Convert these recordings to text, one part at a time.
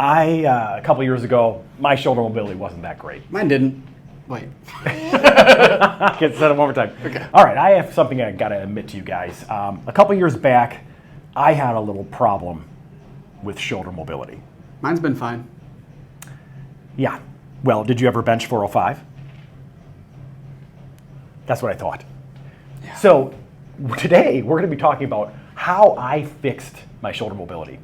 A couple years ago, my shoulder mobility wasn't that great. Mine didn't. Wait. I can say it one more time. Okay. All right, I have something I got to admit to you guys. A couple years back, I had a little problem with shoulder mobility. Mine's been fine. Yeah. Well, did you ever bench 405? That's what I thought. Yeah. So today, we're going to be talking about how I fixed my shoulder mobility.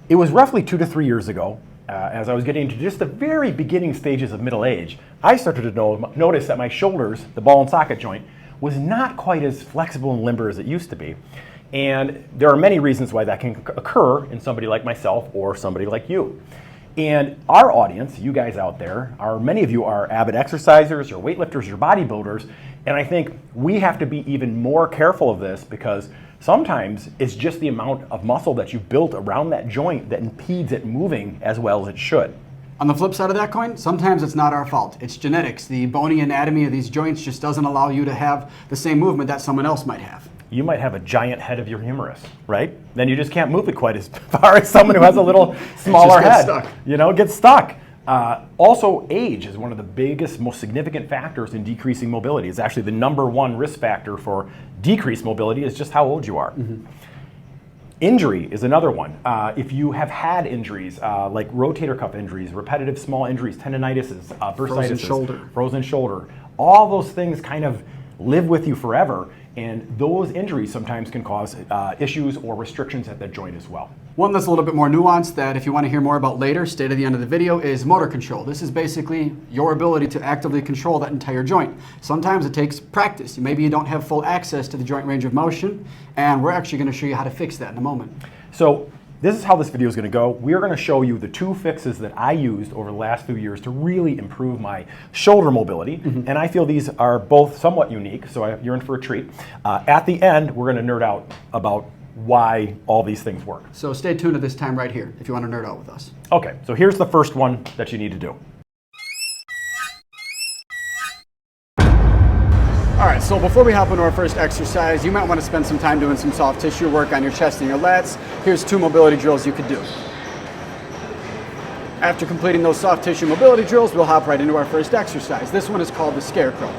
It was roughly 2 to 3 years ago, as I was getting into just the very beginning stages of middle age, I started to notice that my shoulders, the ball and socket joint, was not quite as flexible and limber as it used to be. And there are many reasons why that can occur in somebody like myself or somebody like you. And our audience, you guys out there, many of you are avid exercisers or weightlifters or bodybuilders, and I think we have to be even more careful of this because sometimes it's just the amount of muscle that you've built around that joint that impedes it moving as well as it should. On the flip side of that coin, sometimes it's not our fault. It's genetics. The bony anatomy of these joints just doesn't allow you to have the same movement that someone else might have. You might have a giant head of your humerus, right? Then you just can't move it quite as far as someone who has a little smaller head. Stuck. You know, it gets stuck. Also, age is one of the biggest, most significant factors in decreasing mobility. It's actually the #1 risk factor for decreased mobility is just how old you are. Mm-hmm. Injury is another one. If you have had injuries, like rotator cuff injuries, repetitive small injuries, tendinitis, bursitis, frozen shoulder, all those things kind of live with you forever. And those injuries sometimes can cause issues or restrictions at that joint as well. One that's a little bit more nuanced that if you want to hear more about later, stay to the end of the video, is motor control. This is basically your ability to actively control that entire joint. Sometimes it takes practice. Maybe you don't have full access to the joint range of motion, and we're actually going to show you how to fix that in a moment. So this is how this video is going to go. We're going to show you the 2 fixes that I used over the last few years to really improve my shoulder mobility. Mm-hmm. And I feel these are both somewhat unique, so you're in for a treat. At the end, we're going to nerd out about why all these things work. So stay tuned at this time right here if you want to nerd out with us. Okay, so here's the first one that you need to do. All right, so before we hop into our first exercise, you might want to spend some time doing some soft tissue work on your chest and your lats. Here's 2 mobility drills you could do. After completing those soft tissue mobility drills, we'll hop right into our first exercise. This one is called the scarecrow.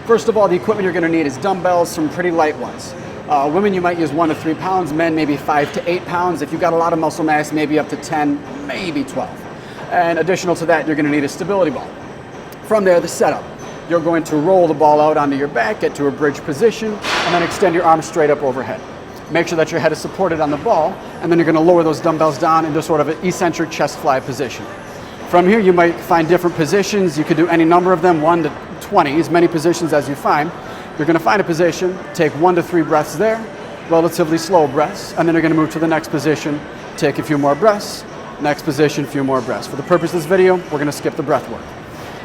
First of all, the equipment you're going to need is dumbbells, some pretty light ones. Women, you might use 1 to 3 pounds. Men, maybe 5 to 8 pounds. If you've got a lot of muscle mass, maybe up to 10, maybe 12. And additional to that, you're going to need a stability ball. From there, the setup. You're going to roll the ball out onto your back, get to a bridge position, and then extend your arms straight up overhead. Make sure that your head is supported on the ball, and then you're going to lower those dumbbells down into sort of an eccentric chest fly position. From here, you might find different positions. You could do any number of them, 1 to 20, as many positions as you find. You're going to find a position, take 1 to 3 breaths there, relatively slow breaths, and then you're going to move to the next position, take a few more breaths, next position, a few more breaths. For the purpose of this video, we're going to skip the breath work.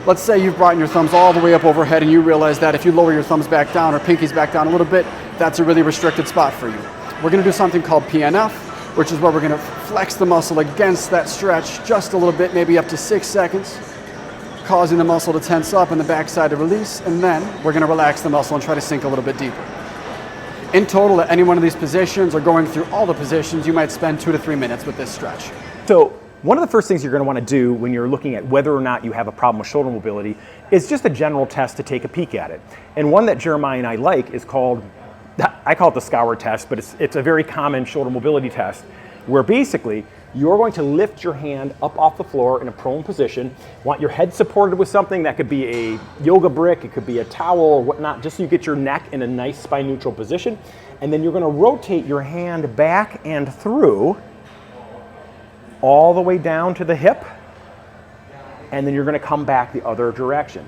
Let's say you've brought your thumbs all the way up overhead and you realize that if you lower your thumbs back down or pinkies back down a little bit, that's a really restricted spot for you. We're going to do something called PNF, which is where we're going to flex the muscle against that stretch just a little bit, maybe up to 6 seconds, causing the muscle to tense up and the backside to release, and then we're going to relax the muscle and try to sink a little bit deeper. In total, at any one of these positions or going through all the positions, you might spend 2 to 3 minutes with this stretch. So one of the first things you're going to want to do when you're looking at whether or not you have a problem with shoulder mobility is just a general test to take a peek at it. And one that Jeremiah and I like is called, I call it the scour test, but it's a very common shoulder mobility test where basically you're going to lift your hand up off the floor in a prone position, want your head supported with something that could be a yoga brick, it could be a towel or whatnot, just so you get your neck in a nice spine neutral position. And then you're going to rotate your hand back and through all the way down to the hip, and then you're going to come back the other direction.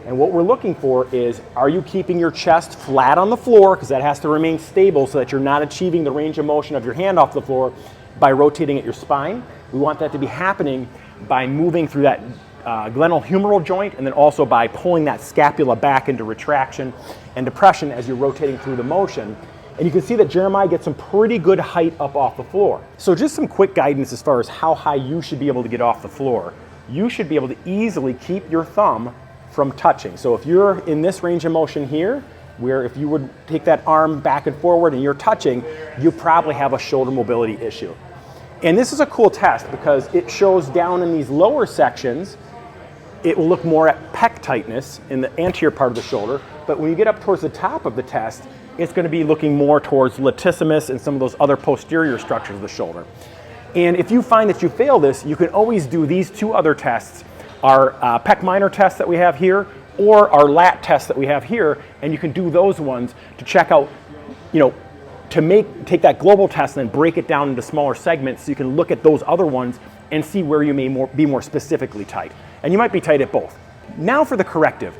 And what we're looking for is, are you keeping your chest flat on the floor, because that has to remain stable so that you're not achieving the range of motion of your hand off the floor by rotating at your spine. We want that to be happening by moving through that glenohumeral joint, and then also by pulling that scapula back into retraction and depression as you're rotating through the motion. And you can see that Jeremiah gets some pretty good height up off the floor. So just some quick guidance as far as how high you should be able to get off the floor. You should be able to easily keep your thumb from touching. So if you're in this range of motion here, where if you would take that arm back and forward and you're touching, you probably have a shoulder mobility issue. And this is a cool test because it shows down in these lower sections, it will look more at pec tightness in the anterior part of the shoulder, but when you get up towards the top of the test, it's going to be looking more towards latissimus and some of those other posterior structures of the shoulder. And if you find that you fail this, you can always do these two other tests, our pec minor test that we have here, or our lat test that we have here, and you can do those ones to check out, to take that global test and then break it down into smaller segments so you can look at those other ones and see where you may be more specifically tight. And you might be tight at both. Now for the corrective.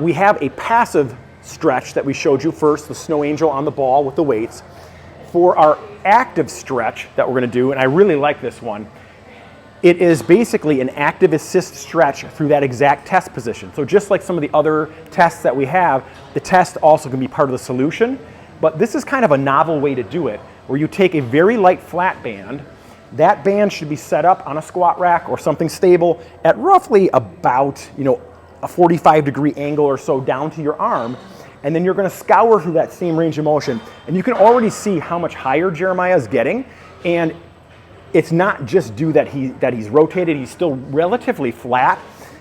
We have a passive stretch that we showed you first, the snow angel on the ball with the weights. For our active stretch that we're going to do, and I really like this one, it is basically an active assist stretch through that exact test position. So just like some of the other tests that we have, the test also can be part of the solution, but this is kind of a novel way to do it, where you take a very light flat band. That band should be set up on a squat rack or something stable at roughly about, a 45-degree angle or so down to your arm, and then you're going to scour through that same range of motion. And you can already see how much higher Jeremiah is getting, and it's not just due that he's rotated, he's still relatively flat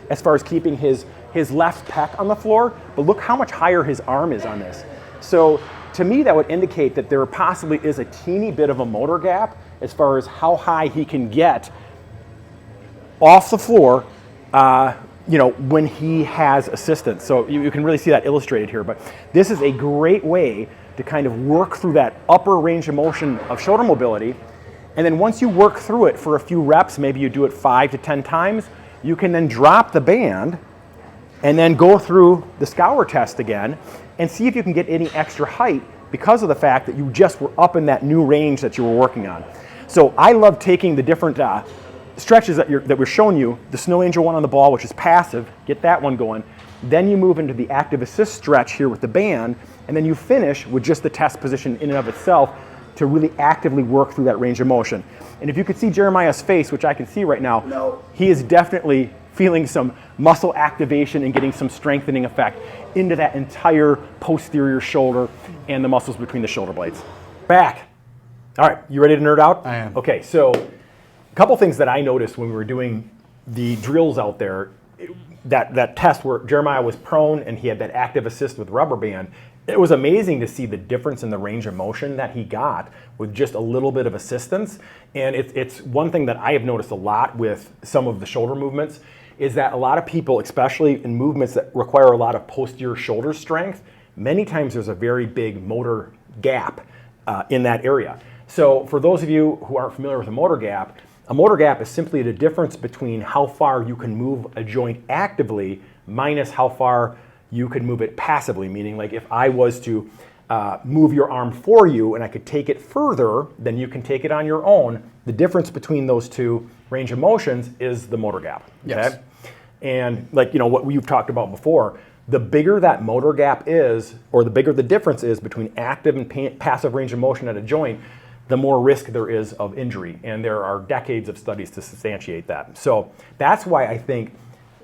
as far as keeping his left pec on the floor, but look how much higher his arm is on this. So to me, that would indicate that there possibly is a teeny bit of a motor gap as far as how high he can get off the floor when he has assistance. So you can really see that illustrated here, but this is a great way to kind of work through that upper range of motion of shoulder mobility. And then once you work through it for a few reps, maybe you do it 5 to 10 times, you can then drop the band and then go through the scour test again and see if you can get any extra height because of the fact that you just were up in that new range that you were working on. So I love taking the different stretches that we're showing you, the snow angel one on the ball, which is passive, get that one going. Then you move into the active assist stretch here with the band, and then you finish with just the test position in and of itself to really actively work through that range of motion. And if you could see Jeremiah's face, which I can see right now, he is definitely feeling some muscle activation and getting some strengthening effect into that entire posterior shoulder and the muscles between the shoulder blades. Back. All right, you ready to nerd out? I am. Okay, so a couple things that I noticed when we were doing the drills out there, that test where Jeremiah was prone and he had that active assist with rubber band, it was amazing to see the difference in the range of motion that he got with just a little bit of assistance. And it's one thing that I have noticed a lot with some of the shoulder movements is that a lot of people, especially in movements that require a lot of posterior shoulder strength, many times there's a very big motor gap in that area. So for those of you who aren't familiar with a motor gap is simply the difference between how far you can move a joint actively minus how far you could move it passively, meaning like if I was to move your arm for you and I could take it further than you can take it on your own, the difference between those two range of motions is the motor gap. Okay? Yes. And like, what we've talked about before, the bigger that motor gap is, or the bigger the difference is between active and passive range of motion at a joint, the more risk there is of injury. And there are decades of studies to substantiate that. So that's why I think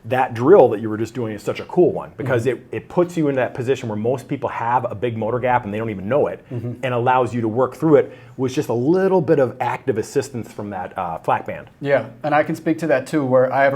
that drill that you were just doing is such a cool one, because it puts you in that position where most people have a big motor gap and they don't even know it, and allows you to work through it with just a little bit of active assistance from that flat band. Yeah, and I can speak to that too, where I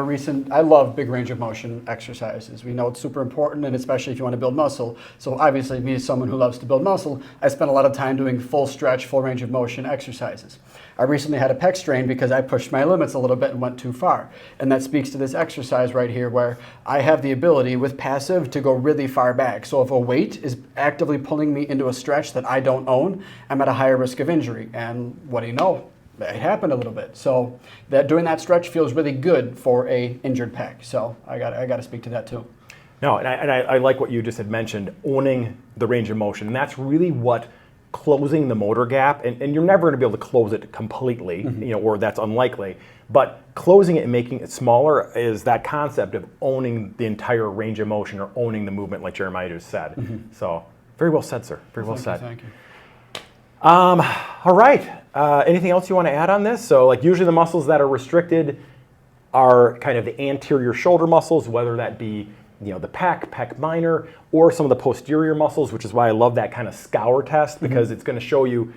love big range of motion exercises. We know it's super important, and especially if you want to build muscle. So obviously, me as someone who loves to build muscle, I spend a lot of time doing full stretch, full range of motion exercises. I recently had a pec strain because I pushed my limits a little bit and went too far. And that speaks to this exercise right here where I have the ability with passive to go really far back. So if a weight is actively pulling me into a stretch that I don't own, I'm at a higher risk of injury. And what do you know? It happened a little bit. So that doing that stretch feels really good for a injured pec. So I got to speak to that too. No, and I like what you just had mentioned, owning the range of motion. And that's really what closing the motor gap, and you're never going to be able to close it completely, or that's unlikely, but closing it and making it smaller is that concept of owning the entire range of motion or owning the movement like Jeremiah just said. So very well said, sir. Very well said. Thank you. All right. Anything else you want to add on this? So like usually the muscles that are restricted are kind of the anterior shoulder muscles, whether that be the pec minor, or some of the posterior muscles, which is why I love that kind of scour test, because it's going to show you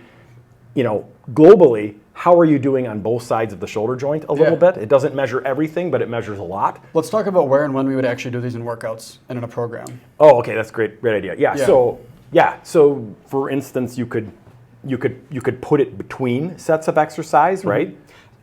globally, how are you doing on both sides of the shoulder joint a little Yeah. bit? It doesn't measure everything, but it measures a lot. Let's talk about where and when we would actually do these in workouts and in a program. Oh, okay, that's great idea. Yeah. Yeah. So for instance, you could put it between sets of exercise, right?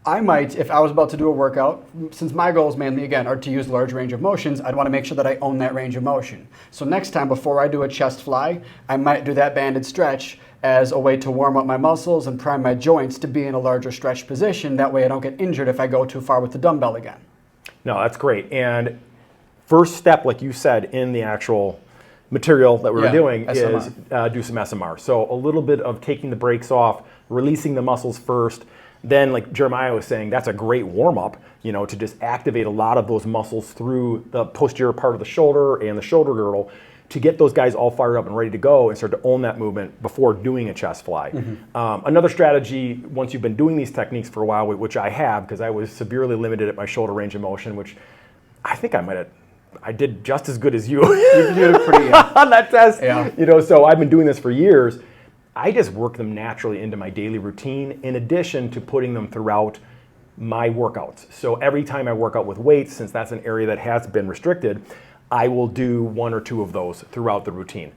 I might, if I was about to do a workout, since my goals mainly, again, are to use large range of motions, I'd want to make sure that I own that range of motion. So next time, before I do a chest fly, I might do that banded stretch as a way to warm up my muscles and prime my joints to be in a larger stretch position. That way I don't get injured if I go too far with the dumbbell again. No, that's great. And first step, like you said, in the actual material that we were doing SMR. is do some SMR. So a little bit of taking the brakes off, releasing the muscles first. Then, like Jeremiah was saying, that's a great warm-up, to just activate a lot of those muscles through the posterior part of the shoulder and the shoulder girdle to get those guys all fired up and ready to go and start to own that movement before doing a chest fly. Another strategy, once you've been doing these techniques for a while, which I have, because I was severely limited at my shoulder range of motion, which I think I did just as good as you. You did it pretty on that test. Yeah. So I've been doing this for years. I just work them naturally into my daily routine in addition to putting them throughout my workouts. So every time I work out with weights, since that's an area that has been restricted, I will do one or two of those throughout the routine.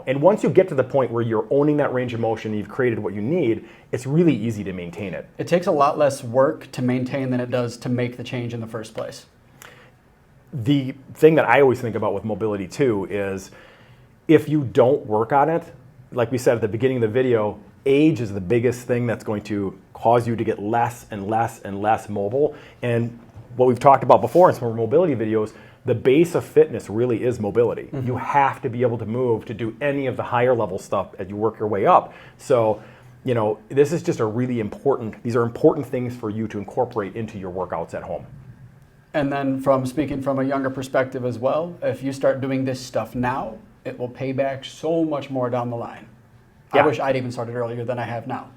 And once you get to the point where you're owning that range of motion, you've created what you need, it's really easy to maintain it. It takes a lot less work to maintain than it does to make the change in the first place. The thing that I always think about with mobility too is if you don't work on it, like we said at the beginning of the video, age is the biggest thing that's going to cause you to get less and less and less mobile. And what we've talked about before in some of our mobility videos, the base of fitness really is mobility. You have to be able to move to do any of the higher level stuff as you work your way up. So, this is just these are important things for you to incorporate into your workouts at home. And then speaking from a younger perspective as well, if you start doing this stuff now, it will pay back so much more down the line. Yeah. I wish I'd even started earlier than I have now.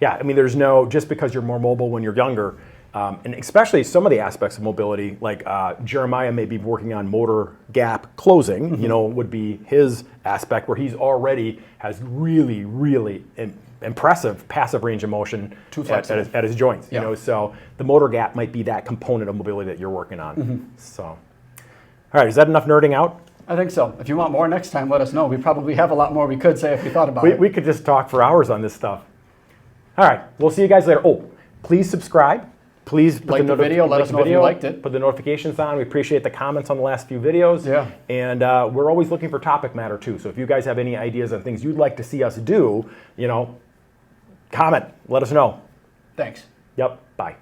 Yeah, there's just because you're more mobile when you're younger, and especially some of the aspects of mobility, like Jeremiah may be working on motor gap closing, would be his aspect where he's already has really, really impressive passive range of motion at his joints. So the motor gap might be that component of mobility that you're working on. So, all right, is that enough nerding out? I think so. If you want more next time, let us know. We probably have a lot more we could say if we thought about it. We could just talk for hours on this stuff. All right, we'll see you guys later. Oh, please subscribe. Please put like the video. Let us know if you liked it. Put the notifications on. We appreciate the comments on the last few videos. Yeah. And we're always looking for topic matter too. So if you guys have any ideas on things you'd like to see us do, comment. Let us know. Thanks. Yep. Bye.